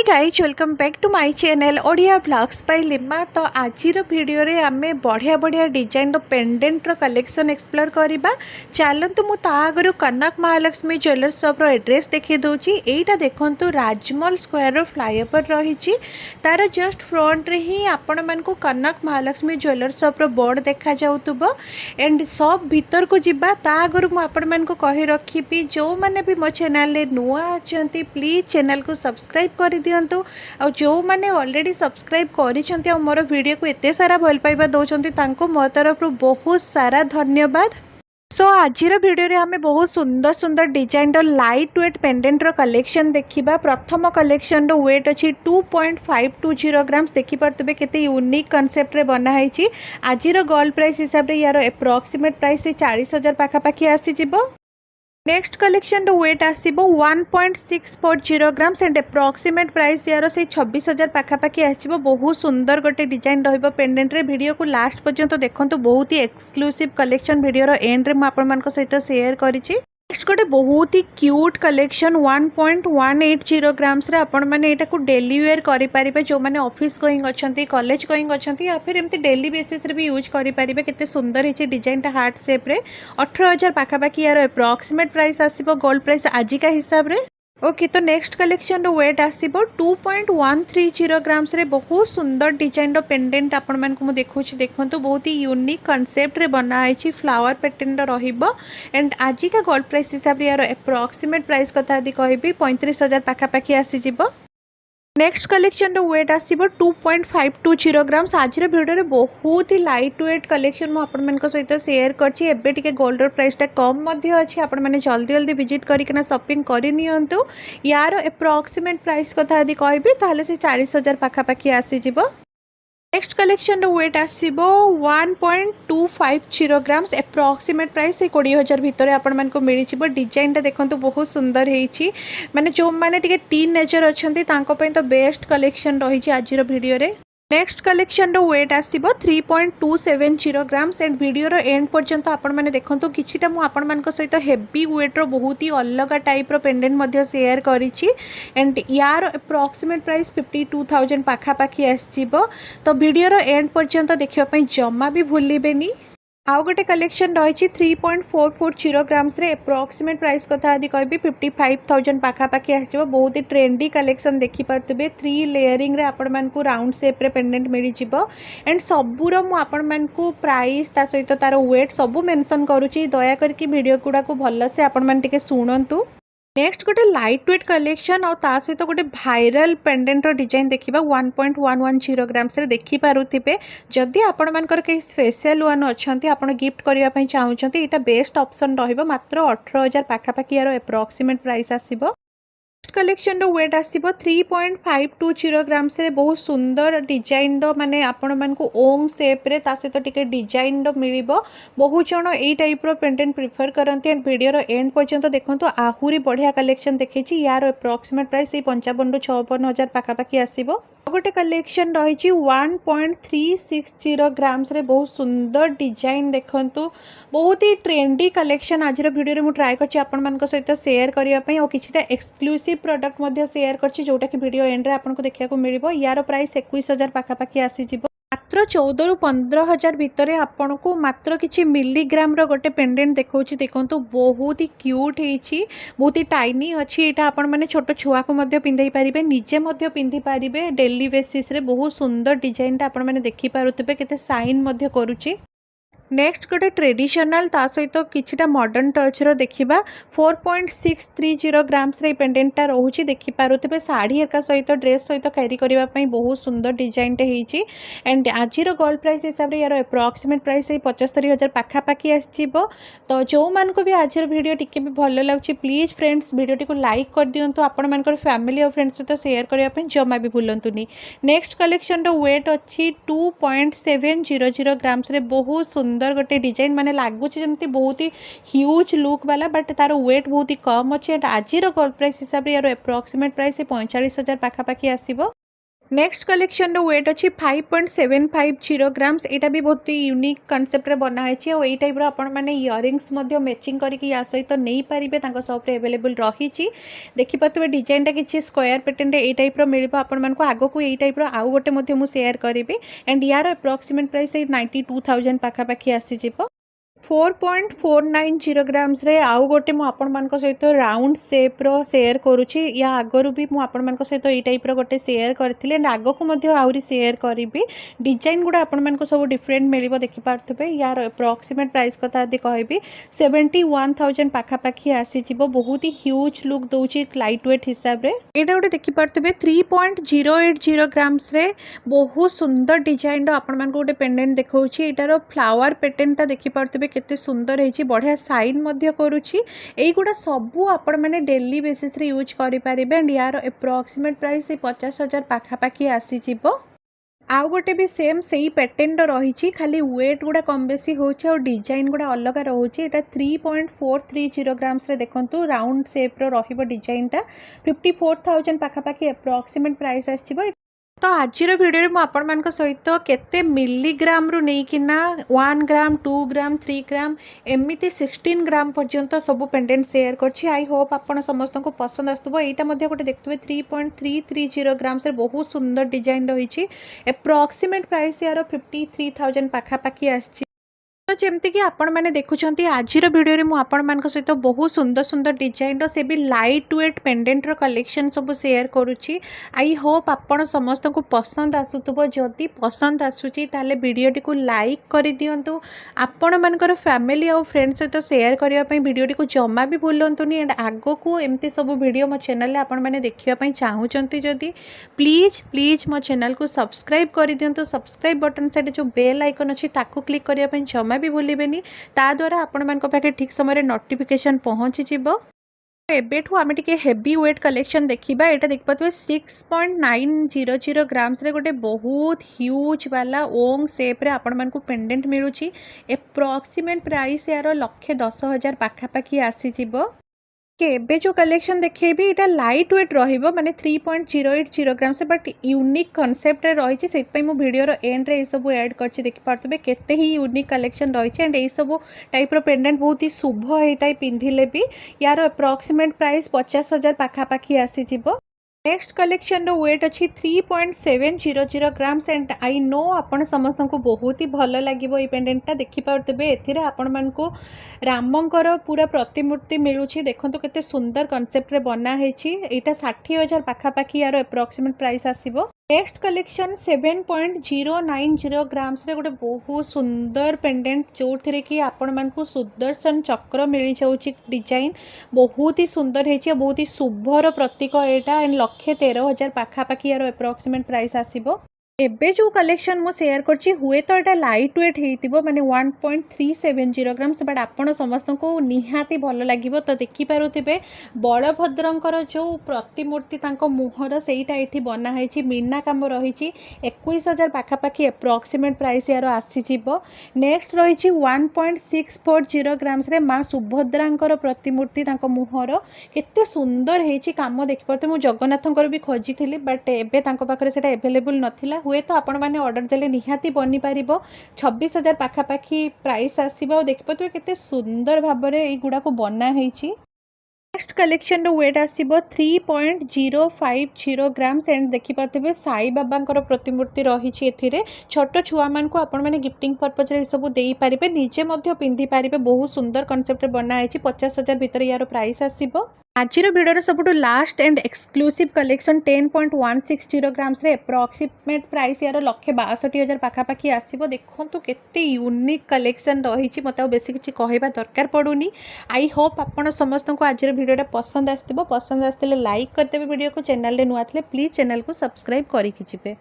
Guys welcome back to my channel Odia blogs by Lima. तो आज video रे आमे बढ़िया बढ़िया डिजाइन पेंडेंट कलेक्शन एक्सप्लोर करवा। चलतु मु आगु कनक महालक्ष्मी ज्वेलर्स शॉप एड्रेस देखी दूची। एटा देखंतु राजमहल स्क्वायर फ्लाईओवर रही तार जस्ट फ्रंट रे ही आपण मानकु कनक महालक्ष्मी ज्वेलर्स शॉप बोर्ड देखा जाउतबो। एंड शॉप भीतर को जिबा ता आगु मु आपण मानकु कहि रखिबी जो माने भी मो चैनल रे नुआ अछंती प्लीज चैनल को सब्सक्राइब कर दिंतु। आ जो मैंने ऑलरेडी सब्सक्राइब कर मोर वीडियो को एत सारा भल पाइबा दौरान मो तरफ बहुत सारा धन्यवाद। सो आज वीडियो रे हमें बहुत सुंदर सुंदर design light weight pendant collection देखिबा। प्रथम कलेक्शन वेट अच्छी 2.520 ग्राम्स देखिपे केते यूनिक कॉन्सेप्ट रे बनाई। आज गोल्ड प्राइस हिसाब से यार एप्रोक्सीमेट प्राइस 40,000 पाखापाखि आसीजिबो। नेक्स्ट कलेक्शन वेट आसीबो 1.640 ग्राम्स एंड एप्रोक्सीमेट प्राइस यार से 26,000 पाखापाखि आसीबो। बहुत सुंदर गोटे डिजाइन रहिबो पेंडेंट रे। वीडियो को लास्ट पर्यंत देखंतु बहुत ही एक्सक्लूसिव कलेक्शन वीडियो रो एंड रे म आपन मान को सहित शेयर करिछि। नेक्स्ट गोटे बहुत ही क्यूट कलेक्शन 1.180 ग्राम्स रे आपण माने एटा को डेली वेयर करि परिबे। जो माने ऑफिस गोइंग अछंती कॉलेज गोइंग अछंती या फिर एमती डेली बेसिस रे भी यूज करि परिबे। केते सुंदर हिची डिजाइन टा हार्ट शेप रे 18,000 पाखापाखि यार एप्रोक्सीमेट प्राइस आसीबो गोल्ड प्राइस आज का हिसाब रे। ओके तो नेक्स्ट कलेक्शन वेट आसीबो 2.130 ग्राम्स रे। बहुत सुंदर डिजाइन रो पेंडेंट आपण मानकु मु देखौछि देखंतु बहुत ही यूनिक कांसेप्ट रे बना आइछि। फ्लावर पैटर्न रो रहिबो एंड आज का गोल्ड प्राइस हिसाब रे यार एप्रोक्सीमेट प्राइस कथा यदि कहबी 35,000 पाखापाखि आसी जिवो। नेक्स्ट कलेक्शन वेट आसीबो 2.520 ग्राम्स। आज वीडियो बहुत ही लाइट वेट कलेक्शन मुझे सहित शेयर करछि। एबे टिके गोल्ड प्राइस टा कम मध्य अछि। आपण माने जल्दी जल्दी विजिट करके शॉपिंग करि नियंतु। यार एप्रोक्सीमेट प्राइस कथा यदि कहबी ताले से 40,000 पाखापाखि आसी जिवो। नेक्स्ट कलेक्शन वेट आसीबो 1.250 ग्राम्स एप्रोक्सीमेट प्राइस 20,000 भितर आपण मान को मिली छिबो। डिजाइन टा देखंतु बहुत सुंदर हेछि। माने जो माने टिके टीनेजर अछंती तांको पय तो बेस्ट कलेक्शन रही छि आज वीडियो रे। नेक्स्ट कलेक्शन वेट आसीबो 3.270 ग्राम्स एंड वीडियो रो एंड पर्यंत आपण माने देखंतु किछिटा मु आपण मान को सहित हेवी वेट रो बहुत ही अलग टाइप रो पेंडेंट मध्ये शेयर करिछि। एंड यार एप्रोक्सीमेट प्राइस 52,000 पाखापाखि आसीबो। तो वीडियो रो एंड पर्यंत देखिबा पय जम्मा भी भूलिबेनी। आउ गोटे कलेक्शन रही 3.440 ग्राम्स रे एप्रोक्सीमेट प्राइस कथा यदि कहबी 55,000 पाखापाखि आसो। बहुत ही ट्रेंडी कलेक्शन देखिपे 3 लेयरिंग रे आपण मानकु राउंड शेप रे पेंडेंट मिली जिवो। एंड सबूर मु आपण मानकु प्राइस ता सहित तार वेट सबू मेंशन करूची। दया करके वीडियो गुडा को भल से आपण मान टिके सुनंतु। नेक्स्ट गोटे लाइट वेट कलेक्शन और ता सहित गोटे भाइराल पेंडेंट रो डिजाइन देखिबा 1.110 ग्राम्स रे देखि पारुथिबे। जदि आपण मानकर के स्पेशल वन अछंती आपण गिफ्ट करिया पई चाहुचंती एटा बेस्ट ऑप्शन रहिबो। मात्र 18,000 पाखापाखि यार एप्रोक्सीमेट प्राइस आसीबो। कलेक्शन वेट आसीबो 3.520 ग्राम्स रे। बहुत सुंदर डिजाइन माने आपण मानकु ओम शेप रे ता सहित टिके डिजाइन मिलिबो। बहुत जण एई टाइप रो पेंडेंट प्रिफर करंती। एंड वीडियो रो एंड पर्यंत देखंतु आहुरी बढ़िया कलेक्शन देखैछि। यार एप्रोक्सीमेट प्राइस 55 रु 56,000 पाखापाखि आसीबो। गोटे कलेक्शन रही 1.360 ग्राम्स रे। बहुत सुंदर डिजाइन देखंतु बहुत ही ट्रेंडी कलेक्शन आज वीडियो रे मु ट्राई करछि आपण मान सहित शेयर करिया पई और किछटा एक्सक्लूसिव प्रोडक्ट मध्ये शेयर करछि जोटा कि वीडियो एंड रे आपन को देखिया को मिलिबो। यार प्राइस 21,000 पाखापाखि आसी जिवो। मात्र 14 रु 15,000 भितर आपन को मात्र किछि मिलीग्राम रो गोटे पेंडेंट देखौछि देखंतु बहुत ही क्यूट हेछि। बहुत ही टाइनी अछि। एटा आपण माने छोट छुआ को मध्ये पिंधै परिबे निजे मध्ये पिंधि परिबे डेली बेसिस रे। बहुत सुंदर डिजाइन टा आपण माने देखि पारुतबे केते साइन मध्ये करूछि। नेक्स्ट गोटे ट्रेडिशनल ता सहित किछिटा मॉडर्न टच रो देखिबा 4.630 ग्राम्स रे पेंडेंटा रहउछि। देखि पारुतबे साड़ी एका सहित ड्रेस सहित कैरी करिवा पई बहुत सुंदर डिजाइन टे हेछि। एंड आज गोल्ड प्राइस हिसाब रे यार एप्रोक्सीमेट प्राइस 75,000 पाखापाखि आसीबो। तो जो मान को भी आज वीडियो टिके भी भल लागछि प्लीज फ्रेंड्स वीडियो टी को लाइक कर दियंतु। आपण मानकर फैमिली और फ्रेंड्स सहित शेयर करिवा पई जमा भी भूलंतुनी। नेक्स्ट कलेक्शन रो वेट अछि 2.700 ग्राम्स रे। बहुत सुंदर गोटे डिजाइन माने लागुच जमती बहुत ही ह्यूज लुक वाला बट तार वेट बहुत ही कम अच्छे। आज गोल्ड प्राइस हिसाब से यार एप्रोक्सीमेट प्राइस 45,000 पाखापाखि आसीबो। नेक्स्ट कलेक्शन वेट अच्छी 5.750 ग्राम्स। यहाँ भी बहुत यूनिक कनसेप्ट बनाई और यही टाइप आपण मैंने इयरिंग्स मैचिंग करके या सहित नहीं पारे सॉप अवेलेबल रही। देखिपे डिजाइनटा किसी स्क्वायर पैटर्न ये टाइप मिल आग को यही टाइप आउ गोटे मुझे सेयार करी। एंड यार अप्रोक्सीमेट प्राइस 92,000 पाखापाखि आसीज। 4.490 ग्राम्स रे आउ गोटे मुझे सहित राउंड सेप रो सेयर करुँची। या आगरू भी मुझे सहित ये टाइप गोटे सेयर करथिले एंड आग को आहरी सेयर करी। डिजाइन गुड़ा आपण सब डिफरेंट मिल देखिपे। यार अप्रोक्सीमेट प्राइस कथा यदि कहबी 71,000 पाखापाखि आसीज। बहुत ही ह्यूज लुक दौर लाइट वेट हिसाब से। यहाँ गोटे देखिपे 3.080 ग्राम्स रे बहुत सुंदर डिजाइन आपण गोटे पेंडेंट देखा। यार फ्लावर पैटर्नटा देखिपे केते सुंदर है, बढ़िया साइन करुच्ची। एगुड़ा सबू आपण मैंने डेली बेसिस रे यूज करें। एंड यार अप्रोक्सीमेट प्राइस 50,000 पाखापाखि आसीज। आउ गोटे भी सेम से ही पैटर्न रही, खाली वेट गुड़ा कम बेसी होची और डिजाइन गुड़ा अलग रोचे। यहाँ 3.430 ग्राम्स रे देखंतु राउंड सेप रो रहिबो डिजाइनटा। 54,000 पाखापाखि अप्रोक्सीमेट प्राइस आसीबो। तो आज भिडियो में आपण मान सहित केते मिलीग्राम रु नहीं किना 1 ग्राम 2 ग्राम 3 ग्राम एमती 16 ग्राम पर्यंत सब पेंडेंट शेयर करछि। आई होप आपण समस्त को पसंद आसुबो। एटा मध्ये गोटे देखथबे 3.330 ग्राम से बहुत सुंदर डिजाइन रही। अप्रोक्सीमेट प्राइस यार 53,000 पाखापाखि आछि। तो जमती कि आपण मैंने देखुं आज भिडियो में आपण सहित बहुत सुंदर सुंदर डिजाइन से भी लाइट वेट पेंडेंट कलेक्शन सब शेयर करुच्ची। आई होप आपण समस्त को पसंद आसुथबो। जदि पसंद आसुची ताले वीडियोटी को लाइक कर दिंतु। आपण मानकर फैमिली और फ्रेंड सहित शेयर करने वीडियोटी को जमा भी भूलुनी। एंड आग को एमती सब वीडियो मो चैनल आपण मैंने देखापी चाहूँगी जदि प्लीज प्लीज मो चैनल को सब्सक्राइब कर दिंतु। सब्सक्राइब बटन साइड जो बेल आइकन अच्छी ताकू क्लिक करने जमा भी भूलें। ता द्वारा आपण मान पाखे ठीक समय नोटिफिकेशन पहुँची जीवो। एबेठू आम टे हेवी वेट कलेक्शन देखा। यहाँ देखिए 6.900 ग्राम्स रे गोटे बहुत ह्यूज वाला ओंग सेप रे आपण मान को पेंडेंट मिलूँ। एप्रोक्सीमेट प्राइस यार 1,10,000 पाखापाखि आसीज। के जो कलेक्शन देखेबी इटा लाइट वेट रहिबो माने 3.080 ग्राम से बट यूनिक कॉन्सेप्ट रही से वीडियो एंड रे सब ऐड करछि। देखि पारतबे केते ही यूनिक कलेक्शन रही। एंड ये सब टाइप रो पेंडेंट बहुत ही शुभ होता है पिंधिले भी। यार अप्रोक्सीमेट प्राइस 50,000 पाखापाखि आसी जिवो। नेक्स्ट कलेक्शन वेट अच्छी 3.700 ग्राम्स। एंड आई नो आपण समस्त को बहुत ही भल लगे ये पेंडेंटा। देखिपे एथिरे आपण मान को रामंकर पूरा प्रतिमूर्ति मिलूँ। देखो केते सुंदर कॉन्सेप्ट रे बना है। यहाँ 60,000 पाखापाखि यार अप्रोक्सीमेट प्राइस आसीबो। नेक्स्ट कलेक्शन 7.090 ग्राम्स रे गोटे बहुत सुंदर पेंडेंट जो थे कि आपण मान को सुदर्शन चक्र मिल जाऊँगी। डिजाइन बहुत ही सुंदर है, बहुत ही शुभर प्रतीक यहाँ। एंड 1,13,000 पाखापाखि यार अप्रोक्सीमेट प्राइस आसीबो। एबे जो कलेक्शन मु शेयर करछि हुए तो एटा लाइट वेट हेतिबो माने 1.370 ग्राम्स बट आपण समस्त को निहाती भल लागिबो। तो देखि पारुथिबे बलभद्रंकर जो प्रतिमूर्ति तांको मुहर सेटा एठी बना हैछि। मीना काम रहिछि। 21,000 पाखापाखि अप्रोक्सीमेट प्राइस यार आसीजिबो। नेक्स्ट रहिछि 1.640 ग्राम्स रे माँ सुभद्रांकर प्रतिमूर्ति तांको मुहर केते सुंदर हेछि। काम देखि परते मु जगन्नाथंकर भी खोजिथिली बट एबे तांको पाखरे सेटा अवेलेबल नथिला। हुए तो आपण मैंने ऑर्डर देले निहाती बनी पार। 26,000 पाखापाखि प्राइस आसो। देखिए केते सुंदर भाव में युवा को बना है। नेक्स्ट कलेक्शन वेट आसो 3.050 ग्राम्स। एंड देखिपे साई बाबा प्रतिमूर्ति रही। छोट छुआ मान को आपण मैंने गिफ्टिंग पर्पज रे सब दे पारे, निजे पिंधि पारे। बहुत सुंदर कॉन्सेप्ट बना है। 50,000 भितर यार प्राइस आसो। आज भिडियो सबुठ last and exclusive collection 10.160 grams रे अप्रोक्सीमेट प्राइस यार 1,62,000 पाखापाखि आसो। देखो केते यूनिक कलेक्शन रही। मत बेसी किसी कहवा दरकार पड़ूनी। आई होप आपण समस्त को आज भिडियोटा पसंद आसो। पसंद आसते लाइक करदेवे वीडियो को। चैनल नुआ थे प्लीज चैनल को सब्सक्राइब करके जिवे।